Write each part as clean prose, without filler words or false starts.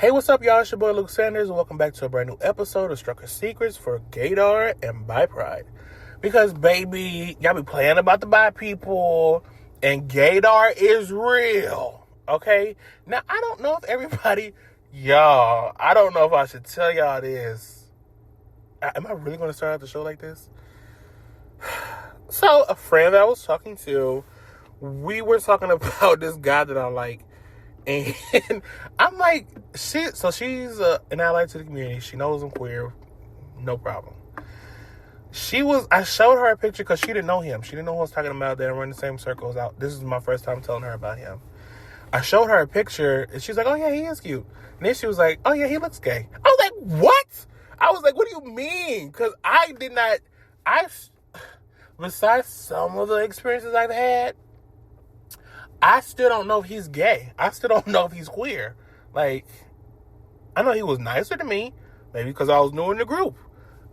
Hey, what's up, y'all? It's your boy Luke Sanders, and welcome back to a brand new episode of Strucker Secrets for Gay-dar BI Pride. Because, baby, y'all be playing about the bi people, and Gay-dar is real, okay? Now, I don't know if everybody, y'all, I don't know if I should tell y'all this. Am I really going to start out the show like this? So, a friend that I was talking to, we were talking about this guy that I like. And I'm like, she's an ally to the community. She knows I'm queer. No problem. I showed her a picture because she didn't know him. She didn't know who I was talking about. They were in the same circles out. This is my first time telling her about him. I showed her a picture and she's like, oh yeah, he is cute. And then she was like, oh yeah, he looks gay. I was like, what? I was like, what do you mean? Because besides some of the experiences I've had, I still don't know if he's gay. I still don't know if he's queer. Like, I know he was nicer to me, maybe because I was new in the group,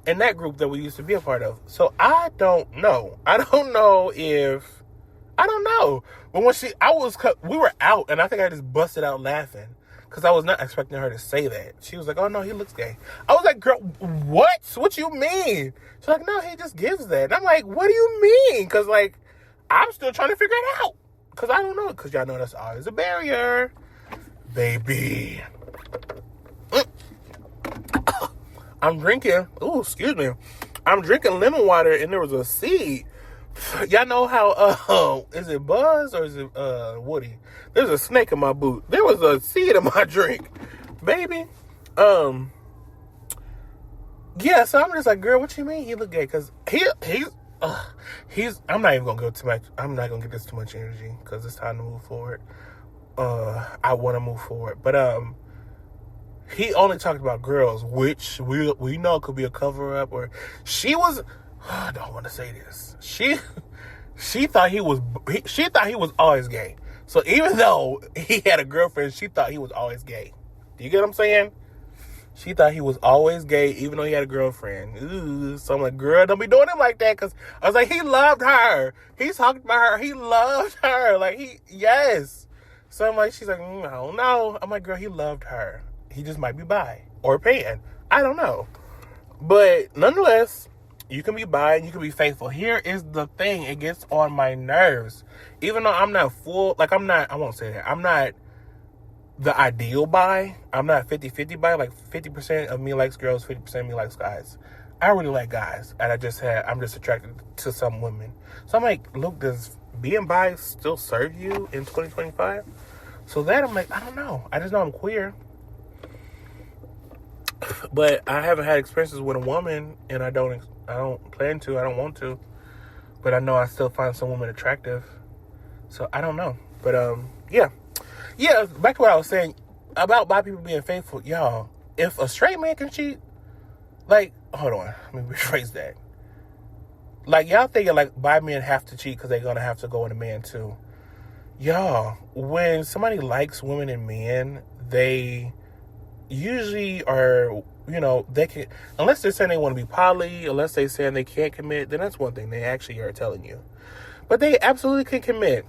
in that group that we used to be a part of. So I don't know. I don't know. But we were out, and I think I just busted out laughing because I was not expecting her to say that. She was like, "Oh no, he looks gay." I was like, "Girl, what? What you mean?" She's like, "No, he just gives that." And I'm like, "What do you mean?" Because like, I'm still trying to figure it out. Because I don't know. Because y'all know that's always a barrier. Baby. I'm drinking. Ooh, excuse me. I'm drinking lemon water and there was a seed. Y'all know how, is it Buzz or is it Woody? There's a snake in my boot. There was a seed in my drink. Baby. Yeah, so I'm just like, girl, what you mean he look gay? Because I'm not even gonna go too much. I'm not gonna get this too much energy because it's time to move forward. I want to move forward, but he only talked about girls, which we know could be a cover up. Or she was. I don't want to say this. She thought he was always gay. So even though he had a girlfriend, she thought he was always gay. Do you get what I'm saying? She thought he was always gay, even though he had a girlfriend. Ooh, so I'm like, girl, don't be doing him like that. Because I was like, he loved her. He's talking about her. He loved her. Like, yes. So I'm like, she's like, I don't know. I'm like, girl, he loved her. He just might be bi or pan. I don't know. But nonetheless, you can be bi and you can be faithful. Here is the thing. It gets on my nerves. Even though I'm not I won't say that. I'm not the ideal bi. I'm not 50-50 bi. Like 50% of me likes girls, 50% of me likes guys. I really like guys, and I'm just attracted to some women. So I'm like, look, does being bi still serve you in 2025? So that I'm like, I don't know. I just know I'm queer, but I haven't had experiences with a woman, and I don't plan to. I don't want to, but I know I still find some women attractive. So I don't know, but yeah. Yeah, back to what I was saying about bi people being faithful. Y'all, if a straight man can cheat, like, hold on, let me rephrase that. Like, y'all thinking, like, bi men have to cheat because they're going to have to go in a man, too. Y'all, when somebody likes women and men, they usually are, they can, unless they're saying they want to be poly, unless they're saying they can't commit, then that's one thing. They actually are telling you. But they absolutely can commit.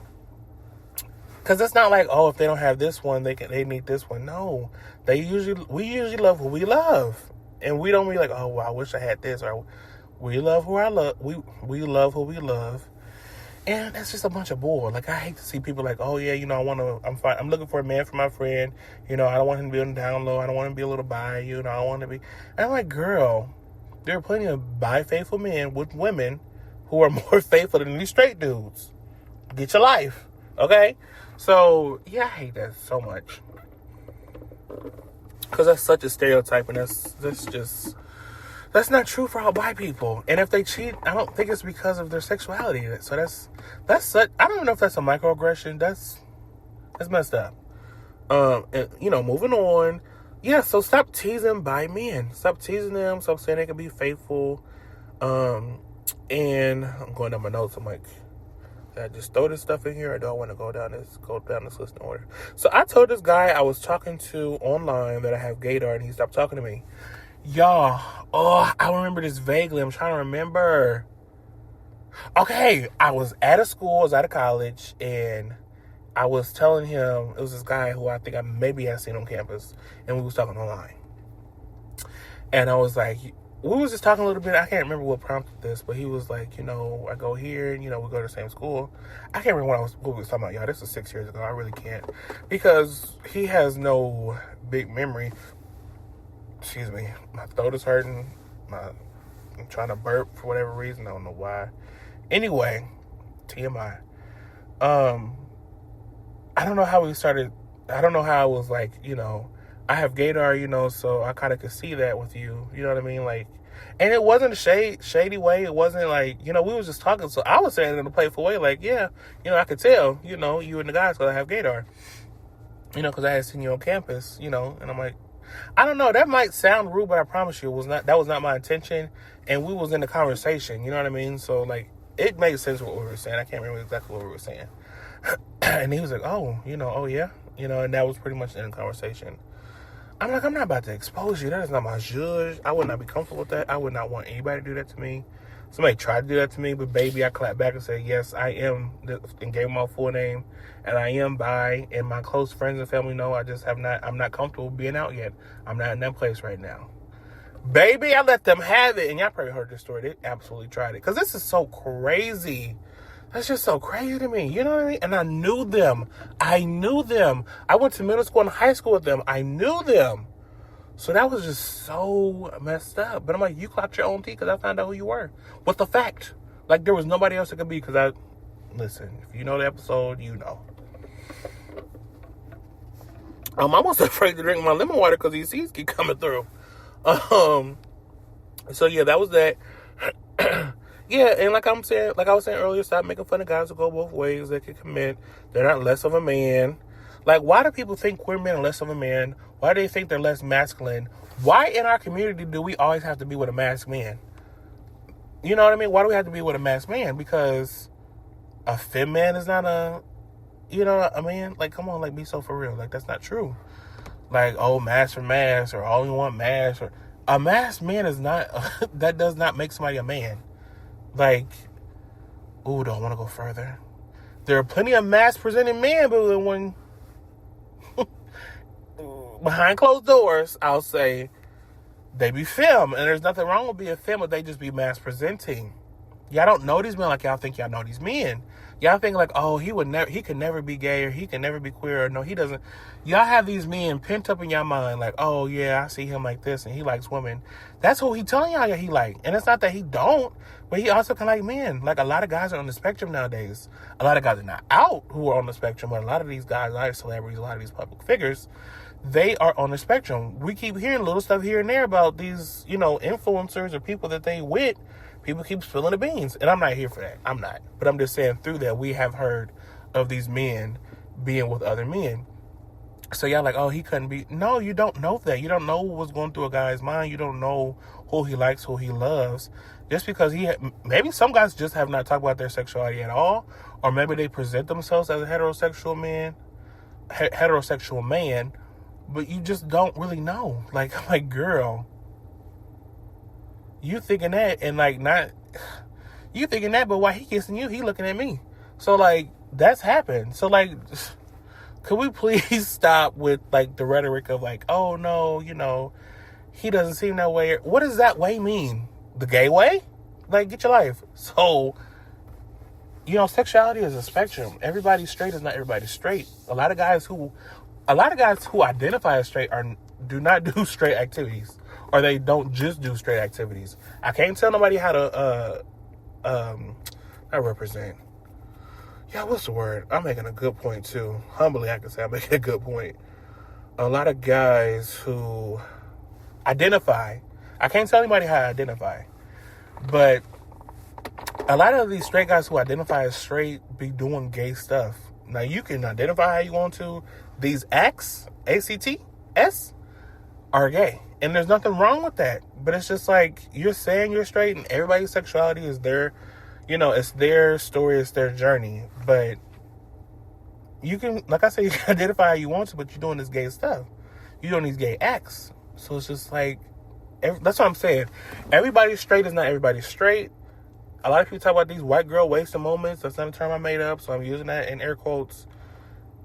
Because it's not like, oh, if they don't have this one, they need this one. No, we usually love who we love, and we don't be like, oh, well, I wish I had this, or we love who I love. We love who we love, and that's just a bunch of bull. Like, I hate to see people like, oh yeah, I'm looking for a man for my friend. I don't want him to be on the down low. I don't want him to be a little bi. I want to be. And I'm like, girl, there are plenty of bi faithful men with women who are more faithful than these straight dudes. Get your life, okay? So, yeah, I hate that so much. Because that's such a stereotype, and that's not true for all bi people. And if they cheat, I don't think it's because of their sexuality. So that's such, I don't even know if that's a microaggression. That's messed up. And, moving on. Yeah, so stop teasing bi men. Stop teasing them. Stop saying they can be faithful. And I'm going down my notes. I'm like, I just throw this stuff in here. I don't want to go down this list in order. So I told this guy I was talking to online that I have Gay-dar, and he stopped talking to me. Y'all, I remember this vaguely. I'm trying to remember. Okay, I was at a school, I was at a college, and I was telling him, it was this guy who I think I maybe had seen on campus, and we was talking online. And I was like, we was just talking a little bit. I can't remember what prompted this, but he was like, I go here, and, we go to the same school. I can't remember what we was talking about. Y'all, this was 6 years ago. I really can't. Because he has no big memory. Excuse me. My throat is hurting. I'm trying to burp for whatever reason. I don't know why. Anyway, TMI. I don't know how we started. I don't know how I was like, I have Gay-dar, so I kind of could see that with you. You know what I mean? Like, and it wasn't a shady way. It wasn't like, we was just talking. So I was saying it in a playful way, like, yeah, I could tell, you and the guys, because I have Gay-dar, because I had seen you on campus, and I'm like, I don't know. That might sound rude, but I promise you, that was not my intention. And we was in the conversation, you know what I mean? So, like, it made sense what we were saying. I can't remember exactly what we were saying. And he was like, oh yeah, and that was pretty much the end of the conversation. I'm like, I'm not about to expose you. That is not my judge. I would not be comfortable with that. I would not want anybody to do that to me. Somebody tried to do that to me, but baby, I clapped back and said, yes, I am, and gave him my full name, and I am bi, and my close friends and family know I'm not comfortable being out yet. I'm not in that place right now. Baby, I let them have it, and y'all probably heard this story. They absolutely tried it, because this is so crazy. That's just so crazy to me. You know what I mean? And I knew them. I went to middle school and high school with them. I knew them. So that was just so messed up. But I'm like, you clocked your own teeth because I found out who you were. With the fact. Like, there was nobody else it could be because listen, if you know the episode, you know. I'm almost afraid to drink my lemon water because these seeds keep coming through. So yeah, that was that. Yeah, and like I was saying earlier, stop making fun of guys who go both ways. They can commit. They're not less of a man. Like, why do people think queer men are less of a man? Why do they think they're less masculine? Why in our community do we always have to be with a masked man? You know what I mean? Why do we have to be with a masked man? Because a femme man is not a man. Like, come on, like, be so for real. Like, that's not true. Like, oh, mask for mask, or all you want mask, or a masked man is not. That does not make somebody a man. Like, ooh, don't want to go further. There are plenty of mask-presenting men, but when behind closed doors, I'll say they be femme, and there's nothing wrong with being femme, but they just be mask-presenting. Y'all don't know these men like y'all think y'all know these men. Y'all think like, oh, he could never be gay, or he can never be queer, or no, he doesn't. Y'all have these men pent up in your mind, like, oh yeah, I see him like this, and he likes women. That's who he telling y'all he like, and it's not that he don't, but he also can like men. Like, a lot of guys are on the spectrum nowadays. A lot of guys are not out who are on the spectrum, but a lot of these guys, a lot of celebrities, a lot of these public figures, they are on the spectrum. We keep hearing little stuff here and there about these, influencers or people that they with. People keep spilling the beans, and I'm not here for that. I'm not. But I'm just saying, through that, we have heard of these men being with other men. So y'all like, oh, he couldn't be. No, you don't know that. You don't know what's going through a guy's mind. You don't know who he likes, who he loves. Just because maybe some guys just have not talked about their sexuality at all, or maybe they present themselves as a heterosexual man, but you just don't really know. Like, I'm like, girl, you thinking that, and like, not you thinking that, but why he kissing you, he looking at me. So like, that's happened. So like, could we please stop with like the rhetoric of like, oh no, he doesn't seem that way. What does that way mean? The gay way? Like, get your life. So, sexuality is a spectrum. Everybody's straight is not everybody's straight. A lot of guys who identify as straight do not do straight activities. Or they don't just do straight activities. I can't tell nobody how to not represent. Yeah, what's the word? I'm making a good point too. Humbly, I can say I'm making a good point. A lot of guys who identify. I can't tell anybody how to identify. But a lot of these straight guys who identify as straight be doing gay stuff. Now, you can identify how you want to. These acts, ACTS, are gay. And there's nothing wrong with that. But it's just like, you're saying you're straight, and everybody's sexuality is their, it's their story, it's their journey. But you can, like I said, you can identify how you want to, but you're doing this gay stuff. You're doing these gay acts. So it's just like, that's what I'm saying. Everybody's straight is not everybody's straight. A lot of people talk about these white girl wasting moments. That's not a term I made up, so I'm using that in air quotes.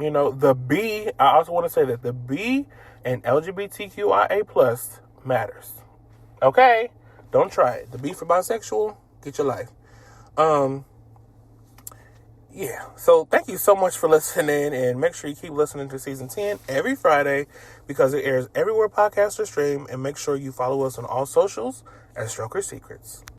You know, the B, I also want to say that the B and LGBTQIA plus matters. Okay? Don't try it. The B for bisexual, get your life. Yeah. So thank you so much for listening, and make sure you keep listening to season 10 every Friday because it airs everywhere podcasts are streamed, and make sure you follow us on all socials at Stroker Secrets.